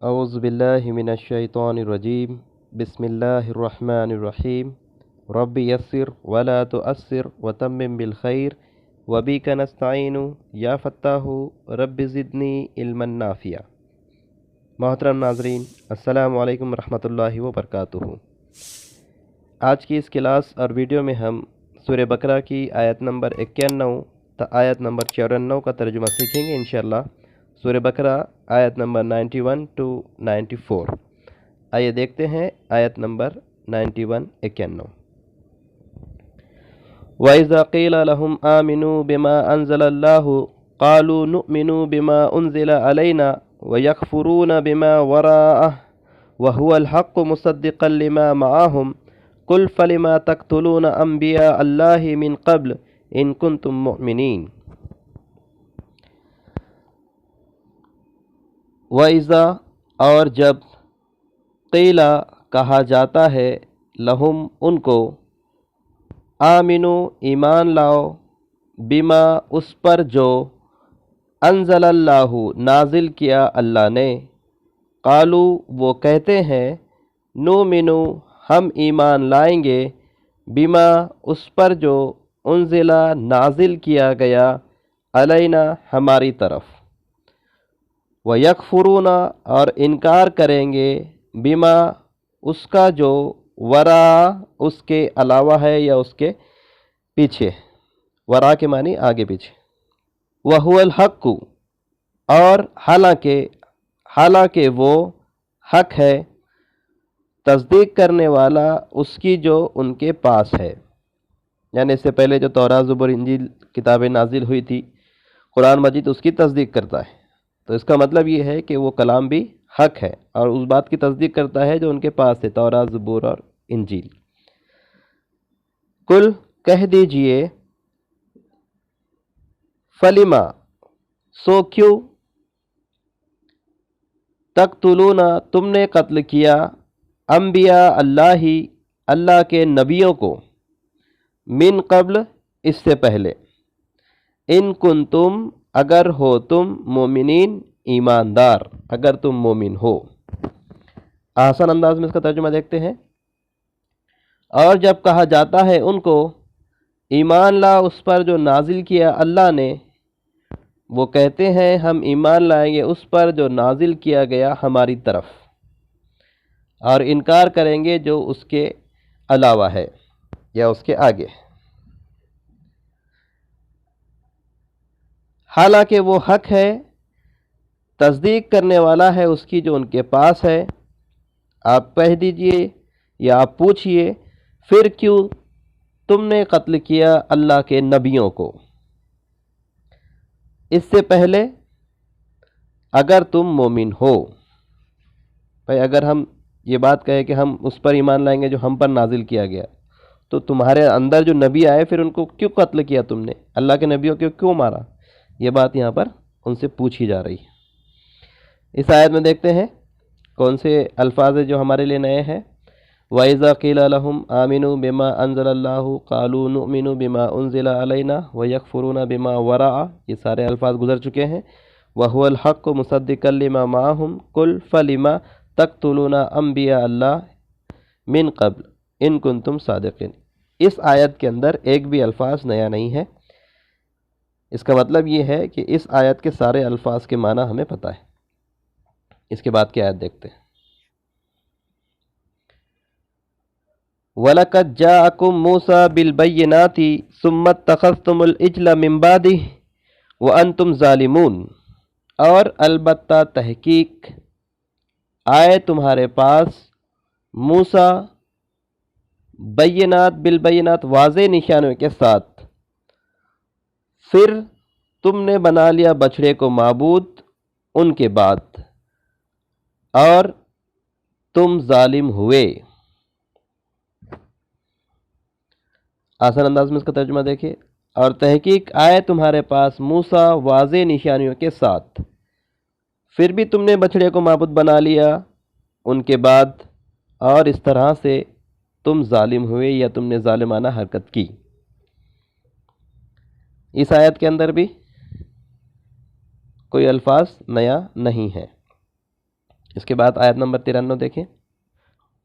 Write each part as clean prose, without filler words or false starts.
اعوذ باللہ من الشیطان الرجیم بسم اللہ الرحمن الرحیم رب یسر ولا تؤثر وتمم بالخیر وبک نستعین یا فتاح رب زدنی علما نافعا۔ محترم ناظرین، السلام علیکم ورحمۃ اللہ وبرکاتہ۔ آج کی اس کلاس اور ویڈیو میں ہم سورہ بقرہ کی آیت نمبر 91 تا آیت نمبر 94 کا ترجمہ سیکھیں گے انشاءاللہ۔ سورہ بقرہ آیت نمبر 91 to 94۔ آئیے دیکھتے ہیں آیت نمبر 91-91۔ وَإِذَا قِيلَ لَهُمْ آمِنُوا بِمَا أَنزَلَ اللَّهُ قَالُوا نُؤْمِنُ بِمَا أُنزِلَ عَلَيْنَا وَيَكْفُرُونَ بِمَا وَرَاءَهُ وَهُوَ الْحَقُّ مُصَدِّقًا لِمَا مَعَهُمْ قُلْ فَلِمَا تَقْتُلُونَ أَنْبِيَاءَ اللَّهِ مِنْ قَبْلُ إِن كُنتُم مُؤْمِنِينَ۔ وَإِذَا اور جب قیلا کہا جاتا ہے لہم ان کو آمنو ایمان لاؤ بما اس پر جو انزل اللہ نازل کیا اللہ نے، قالو وہ کہتے ہیں نؤمنو ہم ایمان لائیں گے بما اس پر جو انزلا نازل کیا گیا علینا ہماری طرف، وَيَكْفُرُونَ اور انکار کریں گے بما اس کا جو ورا اس کے علاوہ ہے یا اس کے پیچھے، ورا کے معنی آگے پیچھے، وَهُوَ الْحَقُّ اور حالانکہ وہ حق ہے، تصدیق کرنے والا اس کی جو ان کے پاس ہے، یعنی اس سے پہلے جو توراۃ زبور انجیل کتابیں نازل ہوئی تھی، قرآن مجید اس کی تصدیق کرتا ہے، تو اس کا مطلب یہ ہے کہ وہ کلام بھی حق ہے اور اس بات کی تصدیق کرتا ہے جو ان کے پاس ہے، توراۃ زبور اور انجیل۔ کل کہہ دیجئے فلما سو کیوں تقتلون تم نے قتل کیا انبیاء اللہ کے نبیوں کو من قبل اس سے پہلے، ان کنتم اگر ہو تم مومنین ایماندار، اگر تم مومن ہو۔ آسان انداز میں اس کا ترجمہ دیکھتے ہیں۔ اور جب کہا جاتا ہے ان کو ایمان لا اس پر جو نازل کیا اللہ نے، وہ کہتے ہیں ہم ایمان لائیں گے اس پر جو نازل کیا گیا ہماری طرف، اور انکار کریں گے جو اس کے علاوہ ہے یا اس کے آگے، حالانکہ وہ حق ہے، تصدیق کرنے والا ہے اس کی جو ان کے پاس ہے۔ آپ کہہ دیجئے یا آپ پوچھئے پھر کیوں تم نے قتل کیا اللہ کے نبیوں کو اس سے پہلے اگر تم مومن ہو۔ بھائی اگر ہم یہ بات کہیں کہ ہم اس پر ایمان لائیں گے جو ہم پر نازل کیا گیا، تو تمہارے اندر جو نبی آئے پھر ان کو کیوں قتل کیا تم نے، اللہ کے نبیوں کو کیوں مارا؟ یہ بات یہاں پر ان سے پوچھی جا رہی ہے۔ اس آیت میں دیکھتے ہیں کون سے الفاظ جو ہمارے لیے نئے ہیں۔ وَإِذَا قِيلَ لَهُمْ آمِنُوا بِمَا أَنزَلَ اللَّهُ قَالُوا نُؤْمِنُ بِمَا أُنزِلَ عَلَيْنَا وَيَكْفُرُونَ بِمَا وَرَاءَهُ، یہ سارے الفاظ گزر چکے ہیں۔ وَهُوَ الْحَقُّ مُصَدِّقًا لِمَا مَعَهُمْ قُلْ فَلِمَا تَقْتُلُونَ أَنْبِيَاءَ اللَّهِ مِنْ قَبْلُ إِن كُنتُمْ صَادِقِينَ۔ اس آیت کے اندر ایک بھی الفاظ نیا نہیں ہے۔ اس کا مطلب یہ ہے کہ اس آیت کے سارے الفاظ کے معنی ہمیں پتہ ہے۔ اس کے بعد کی آیت دیکھتے ہیں۔ وَلَقَدْ جَاءَكُم مُوسَىٰ بِالْبَيِّنَاتِ ثُمَّ اتَّخَذْتُمُ الْعِجْلَ مِن بَعْدِهِ وَأَنْتُمْ ظَالِمُونَ، اور البتہ تحقیق آئے تمہارے پاس موسیٰ بینات بالبینات واضح نشانوں کے ساتھ، پھر تم نے بنا لیا بچھڑے کو معبود ان کے بعد اور تم ظالم ہوئے۔ آسان انداز میں اس کا ترجمہ دیکھیں۔ اور تحقیق آئے تمہارے پاس موسیٰ واضح نشانیوں کے ساتھ، پھر بھی تم نے بچھڑے کو معبود بنا لیا ان کے بعد، اور اس طرح سے تم ظالم ہوئے یا تم نے ظالمانہ حرکت کی۔ اس آیت کے اندر بھی کوئی الفاظ نیا نہیں ہے۔ اس کے بعد آیت نمبر 93 دیکھیں،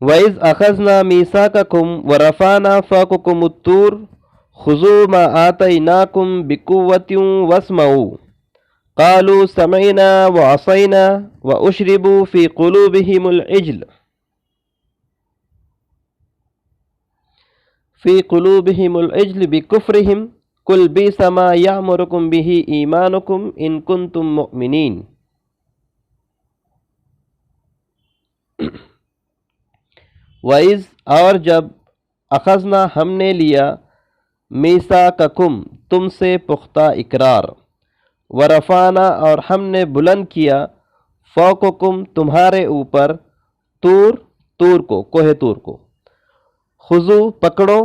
وَإِذْ أَخَذْنَا مِيثَاقَكُمْ وَرَفَعْنَا فَوْقَكُمُ الطُّورَ خُذُوا مَا آتَيْنَاكُمْ بِقُوَّةٍ وَاسْمَعُوا قَالُوا سَمِعْنَا وَعَصَيْنَا وَأُشْرِبُوا فِي قُلُوبِهِمُ الْعِجْلَ بِكُفْرِهِمْ قُلْ بِئْسَ مَا يَأْمُرُكُمْ بِهِ إِيمَانُكُمْ إِن كُنتُم مُؤْمِنِينَ۔ وَإِذْ اور جب اخذنا ہم نے لیا میثاقکم تم سے پختہ اقرار، ورفعنا اور ہم نے بلند کیا فوقکم تمہارے اوپر طور کو، کوہ طور کو، خذو پکڑو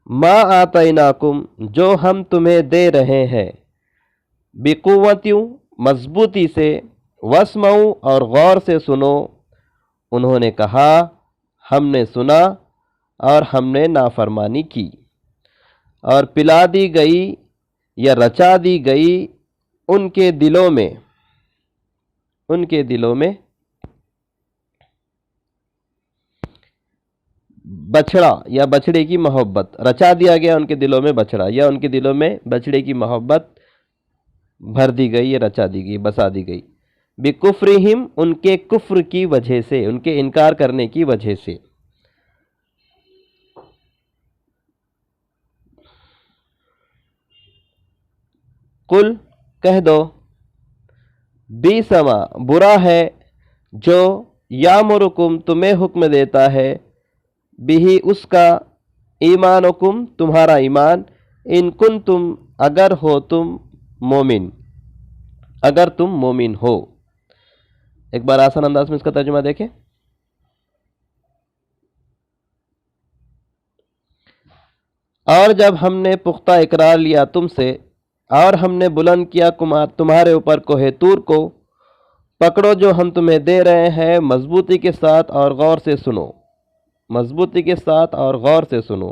ما آتیناکم جو ہم تمہیں دے رہے ہیں، بقوتیوں مضبوطی سے، واسمعوا اور غور سے سنو۔ انہوں نے کہا ہم نے سنا اور ہم نے نافرمانی کی، اور پلا دی گئی یا رچا دی گئی ان کے دلوں میں بچھڑا یا بچھڑے کی محبت، رچا دیا گیا ان کے دلوں میں بچھڑا، یا ان کے دلوں میں بچھڑے کی محبت بھر دی گئی یا رچا دی گئی، بسا دی گئی، بکفرہم ان کے کفر کی وجہ سے، ان کے انکار کرنے کی وجہ سے۔ قل کہہ دو، بیس ما برا ہے جو یامرکم تمہیں حکم دیتا ہے، بھی اس کا، ایمانکم تمہارا ایمان، ان کنتم اگر ہو تم مومن، اگر تم مومن ہو۔ ایک بار آسان انداز میں اس کا ترجمہ دیکھیں، اور جب ہم نے پختہ اقرار لیا تم سے اور ہم نے بلند کیا تمہارے اوپر کوہ طور کو، پکڑو جو ہم تمہیں دے رہے ہیں مضبوطی کے ساتھ اور غور سے سنو، مضبوطی کے ساتھ اور غور سے سنو۔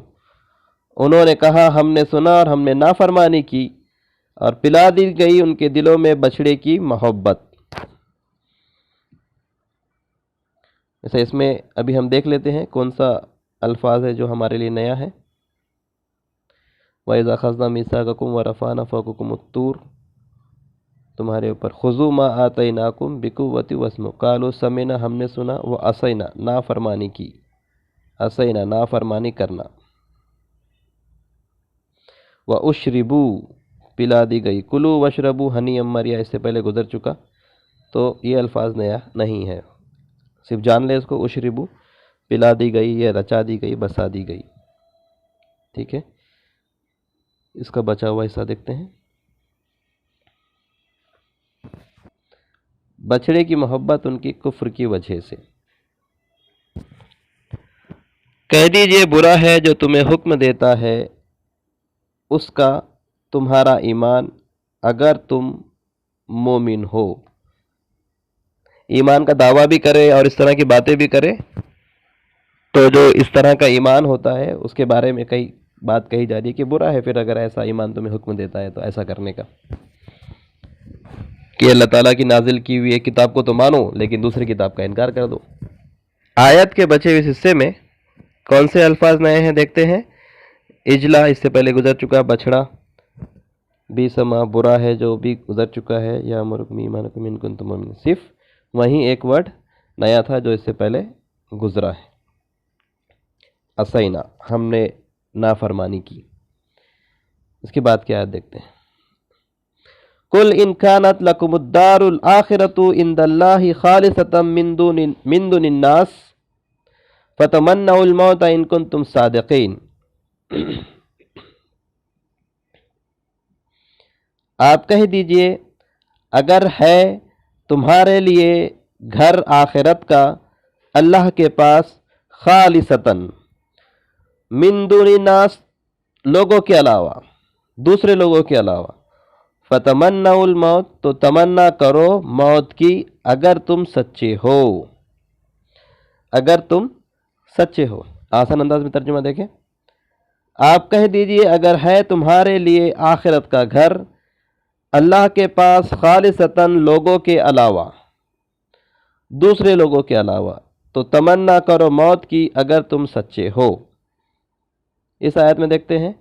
انہوں نے کہا ہم نے سنا اور ہم نے نافرمانی کی، اور پلا دی گئی ان کے دلوں میں بچھڑے کی محبت۔ ایسا اس میں ابھی ہم دیکھ لیتے ہیں کون سا الفاظ ہے جو ہمارے لیے نیا ہے۔ وَإِذَا أَخَذْنَا مِيثَاقَكُمْ وَرَفَعْنَا فَوْقَكُمُ الطُّورَ تمہارے اوپر، خُذُوا مَا آتَيْنَاكُمْ بِقُوَّةٍ وَاسْمَعُوا قَالُوا سَمِعْنَا ہم نے سنا، وَعَصَيْنَا نافرمانی کی، عصینا نافرمانی کرنا، وَأُشْرِبُوا پلا دی گئی، کُلُوا وَاشْرَبُوا ہنیئا مریا اس سے پہلے گزر چکا، تو یہ الفاظ نیا نہیں ہے، صرف جان لے اس کو، اشربو پلا دی گئی یا رچا دی گئی، بسا دی گئی، ٹھیک ہے۔ اس کا بچا ہوا حصہ دیکھتے ہیں، بچھڑے کی محبت ان کی کفر کی وجہ سے۔ کہہ دیجئے برا ہے جو تمہیں حکم دیتا ہے اس کا تمہارا ایمان، اگر تم مومن ہو۔ ایمان کا دعویٰ بھی کرے اور اس طرح کی باتیں بھی کرے تو جو اس طرح کا ایمان ہوتا ہے اس کے بارے میں کئی بات کہی جا رہی ہے کہ برا ہے پھر اگر ایسا ایمان تمہیں حکم دیتا ہے تو ایسا کرنے کا، کہ اللہ تعالیٰ کی نازل کی ہوئی ایک کتاب کو تو مانو لیکن دوسری کتاب کا انکار کر دو۔ آیت کے بچے ہوئے حصے میں کون سے الفاظ نئے ہیں دیکھتے ہیں۔ اجلا اس سے پہلے گزر چکا، بچھڑا، بیسما برا ہے جو بھی گزر چکا ہے، یا امرکم ایمانکم ان کنتم مؤمنین، صرف وہیں ایک ورڈ نیا تھا جو اس سے پہلے گزرا ہے، عصینا ہم نے نافرمانی کی۔ اس کے بعد کی آیت دیکھتے ہیں، قل ان كانت لكم الدار الآخرة عند الله خالصة من دون الناس فتمنوا الموت ان كنتم صادقین۔ آپ کہہ دیجئے اگر ہے تمہارے لیے گھر آخرت کا اللہ کے پاس، خالصتاً من دون الناس لوگوں کے علاوہ، دوسرے لوگوں کے علاوہ، فتمنوا الموت تو تمنا کرو موت کی، اگر تم سچے ہو، اگر تم سچے ہو۔ آسان انداز میں ترجمہ دیکھیں، آپ کہہ دیجئے اگر ہے تمہارے لیے آخرت کا گھر اللہ کے پاس، خالصتاً لوگوں کے علاوہ، دوسرے لوگوں کے علاوہ، تو تمنا کرو موت کی اگر تم سچے ہو۔ اس آیت میں دیکھتے ہیں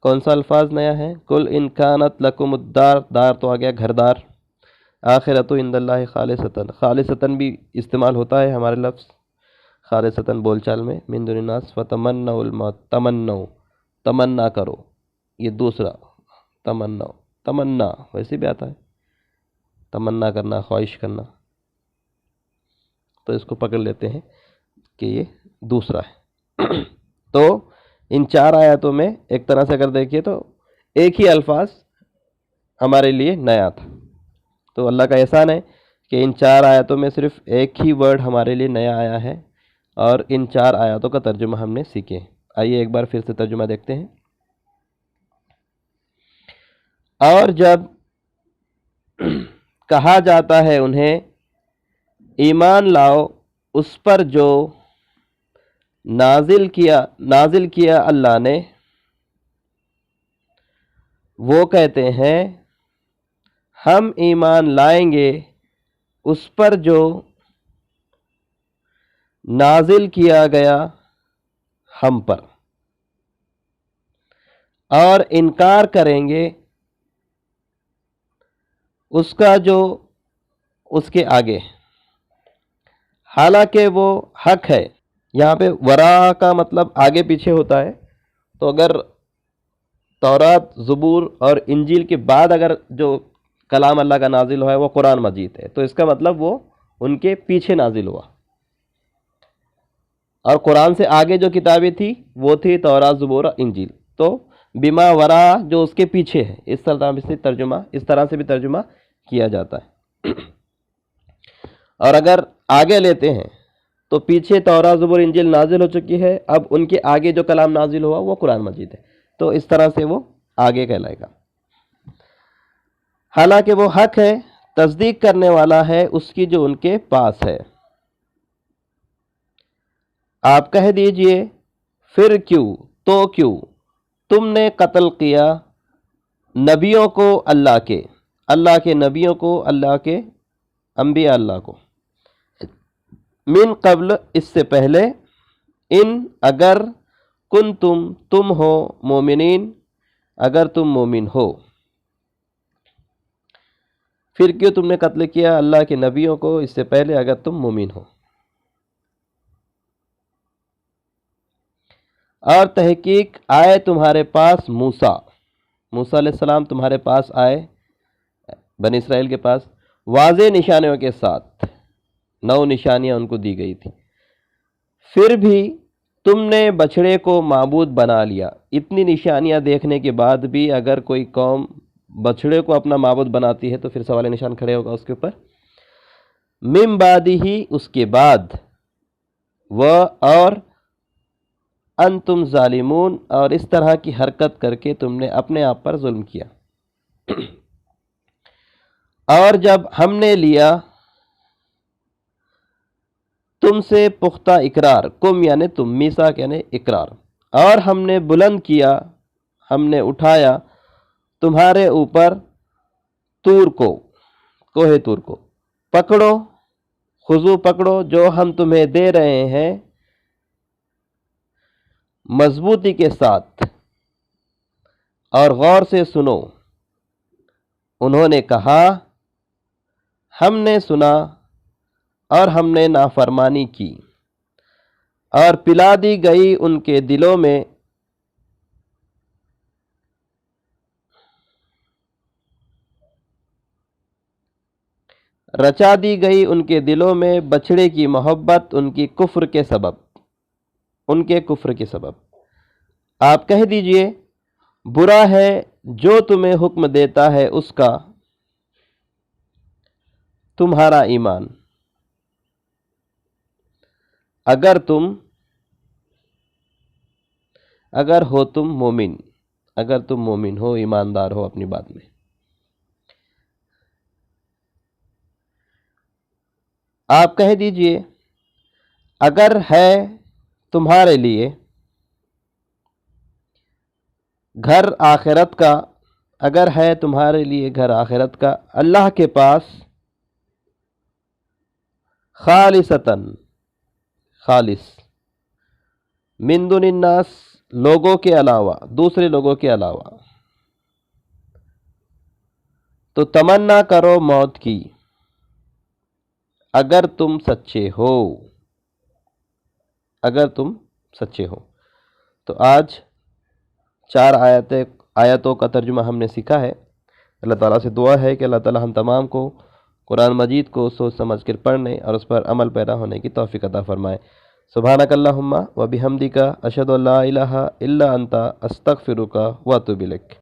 کون سا الفاظ نیا ہے؟ کل ان کانت لکم الدار، دار تو آ گیا گھر دار، آخرت عند اللہ خالصتاً، خالصتاً بھی استعمال ہوتا ہے ہمارے لفظ خالصتاً بول چال میں، من دون الناس فتمنوا الموت، تمنا کرو، یہ دوسرا تمنا ویسے بھی آتا ہے، تمنا کرنا، خواہش کرنا، تو اس کو پکڑ لیتے ہیں کہ یہ دوسرا ہے۔ تو ان 4 آیاتوں میں ایک طرح سے اگر دیکھیے تو ایک ہی الفاظ ہمارے لیے نیا تھا۔ تو اللہ کا احسان ہے کہ ان 4 آیاتوں میں صرف ایک ہی ورڈ ہمارے لیے نیا آیا ہے، اور ان 4 آیاتوں کا ترجمہ ہم نے سیکھے۔ آئیے ایک بار پھر سے ترجمہ دیکھتے ہیں۔ اور جب کہا جاتا ہے انہیں ایمان لاؤ اس پر جو نازل کیا اللہ نے، وہ کہتے ہیں ہم ایمان لائیں گے اس پر جو نازل کیا گیا ہم پر، اور انکار کریں گے اس کا جو اس کے آگے، حالانکہ وہ حق ہے۔ یہاں پہ ورا کا مطلب آگے پیچھے ہوتا ہے، تو اگر تورات، زبور اور انجیل کے بعد اگر جو کلام اللہ کا نازل ہوا ہے وہ قرآن مجید ہے، تو اس کا مطلب وہ ان کے پیچھے نازل ہوا، اور قرآن سے آگے جو کتابیں تھی وہ تھی تورات، زبور اور انجیل، تو بما ورا جو اس کے پیچھے ہے، اس طرح سے بھی ترجمہ کیا جاتا ہے۔ اور اگر آگے لیتے ہیں تو پیچھے تورات، زبور، انجیل نازل ہو چکی ہے، اب ان کے آگے جو کلام نازل ہوا وہ قرآن مجید ہے، تو اس طرح سے وہ آگے کہلائے گا۔ حالانکہ وہ حق ہے، تصدیق کرنے والا ہے اس کی جو ان کے پاس ہے۔ آپ کہہ دیجئے پھر کیوں، تو کیوں تم نے قتل کیا نبیوں کو اللہ کے نبیوں کو، اللہ کے انبیاء اللہ کو، من قبل اس سے پہلے، ان اگر کنتم تم ہو مومنین، اگر تم مومن ہو۔ پھر کیوں تم نے قتل کیا اللہ کے نبیوں کو اس سے پہلے اگر تم مومن ہو؟ اور تحقیق آئے تمہارے پاس موسیٰ علیہ السلام تمہارے پاس آئے، بنی اسرائیل کے پاس، واضح نشانیوں کے ساتھ، 9 نشانیاں ان کو دی گئی تھی، پھر بھی تم نے بچھڑے کو معبود بنا لیا۔ اتنی نشانیاں دیکھنے کے بعد بھی اگر کوئی قوم بچھڑے کو اپنا معبود بناتی ہے تو پھر سوال نشان کھڑے ہوگا اس کے اوپر۔ من بعد ہی، اس کے بعد، وہ اور انتم ظالمون، اور اس طرح کی حرکت کر کے تم نے اپنے آپ پر ظلم کیا۔ اور جب ہم نے لیا تم سے پختہ اقرار، کم یعنی تم، میثاق یعنی اقرار، اور ہم نے بلند کیا، ہم نے اٹھایا تمہارے اوپر طور کو، کوہ طور کو، پکڑو، خضوع پکڑو جو ہم تمہیں دے رہے ہیں مضبوطی کے ساتھ، اور غور سے سنو۔ انہوں نے کہا ہم نے سنا اور ہم نے نافرمانی کی، اور پلا دی گئی ان کے دلوں میں رچا دی گئی ان کے دلوں میں بچھڑے کی محبت ان کے کفر کے سبب۔ آپ کہہ دیجئے برا ہے جو تمہیں حکم دیتا ہے اس کا تمہارا ایمان، اگر ہو تم مومن، اگر تم مومن ہو، ایماندار ہو اپنی بات میں۔ آپ کہہ دیجئے اگر ہے تمہارے لیے گھر آخرت کا، اگر ہے تمہارے لیے گھر آخرت کا اللہ کے پاس، خالصتاً، خالص، من دون الناس، لوگوں کے علاوہ، دوسرے لوگوں کے علاوہ، تو تمنا کرو موت کی اگر تم سچے ہو، اگر تم سچے ہو۔ تو آج 4 آیتوں کا ترجمہ ہم نے سیکھا ہے۔ اللہ تعالیٰ سے دعا ہے کہ اللہ تعالیٰ ہم تمام کو قرآن مجید کو سوچ سمجھ کر پڑھنے اور اس پر عمل پیرا ہونے کی توفیق عطا فرمائے۔ سبحانک اللہم و بحمدک، اشہد ان لا الہ الا انت، استغفرک و اتوب الیک۔